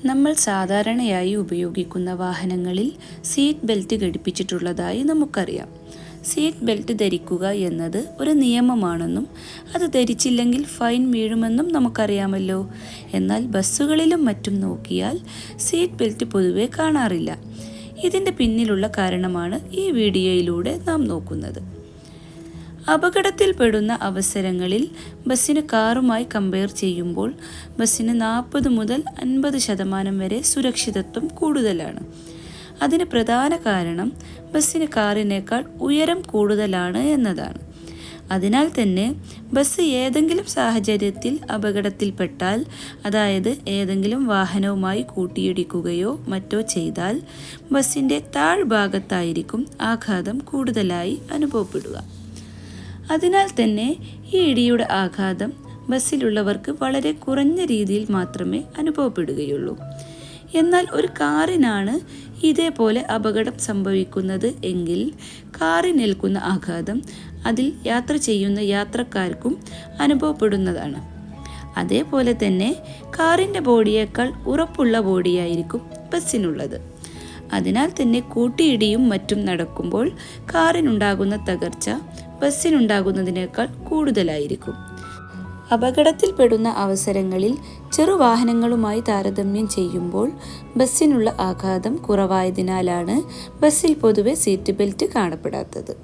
നമ്മൾ സാധാരണയായി ഉപയോഗിക്കുന്ന വാഹനങ്ങളിൽ സീറ്റ് ബെൽറ്റ് ഘടിപ്പിച്ചിട്ടുള്ളതായി നമുക്കറിയാം. സീറ്റ് ബെൽറ്റ് ധരിക്കുക എന്നത് ഒരു നിയമമാണെന്നും അത് ധരിച്ചില്ലെങ്കിൽ ഫൈൻ വീഴുമെന്നും നമുക്കറിയാമല്ലോ. എന്നാൽ ബസ്സുകളിലും മറ്റും നോക്കിയാൽ സീറ്റ് ബെൽറ്റ് പൊതുവെ കാണാറില്ല. ഇതിൻ്റെ പിന്നിലുള്ള കാരണമാണ് ഈ വീഡിയോയിലൂടെ നാം നോക്കുന്നത്. അപകടത്തിൽപ്പെടുന്ന അവസരങ്ങളിൽ ബസ്സിന് കാറുമായി കമ്പയർ ചെയ്യുമ്പോൾ ബസ്സിന് 40 മുതൽ 50% വരെ സുരക്ഷിതത്വം കൂടുതലാണ്. അതിന് പ്രധാന കാരണം ബസ്സിന് കാറിനേക്കാൾ ഉയരം കൂടുതലാണ് എന്നതാണ്. അതിനാൽ തന്നെ ബസ് ഏതെങ്കിലും സാഹചര്യത്തിൽ അപകടത്തിൽപ്പെട്ടാൽ, അതായത് ഏതെങ്കിലും വാഹനവുമായി കൂട്ടിയിടിക്കുകയോ മറ്റോ ചെയ്താൽ ബസ്സിൻ്റെ താഴ്ഭാഗത്തായിരിക്കും ആഘാതം കൂടുതലായി അനുഭവപ്പെടുക. അതിനാൽ തന്നെ ഈ ഇടിയുടെ ആഘാതം ബസ്സിലുള്ളവർക്ക് വളരെ കുറഞ്ഞ രീതിയിൽ മാത്രമേ അനുഭവപ്പെടുകയുള്ളൂ. എന്നാൽ ഒരു കാറിനാണ് ഇതേപോലെ അപകടം സംഭവിക്കുന്നത് എങ്കിൽ കാറിനേൽക്കുന്ന ആഘാതം അതിൽ യാത്ര ചെയ്യുന്ന യാത്രക്കാർക്കും അനുഭവപ്പെടുന്നതാണ്. അതേപോലെ തന്നെ കാറിൻ്റെ ബോഡിയേക്കാൾ ഉറപ്പുള്ള ബോഡിയായിരിക്കും ബസ്സിനുള്ളത്. അതിനാൽ തന്നെ കൂട്ടിയിടിയും മറ്റും നടക്കുമ്പോൾ കാറിനുണ്ടാകുന്ന തകർച്ച ബസ്സിനുണ്ടാകുന്നതിനേക്കാൾ കൂടുതലായിരിക്കും. അപകടത്തിൽപ്പെടുന്ന അവസരങ്ങളിൽ ചെറുവാഹനങ്ങളുമായി താരതമ്യം ചെയ്യുമ്പോൾ ബസ്സിനുള്ള ആഘാതം കുറവായതിനാലാണ് ബസ്സിൽ പൊതുവെ സീറ്റ് ബെൽറ്റ് കാണപ്പെടാത്തത്.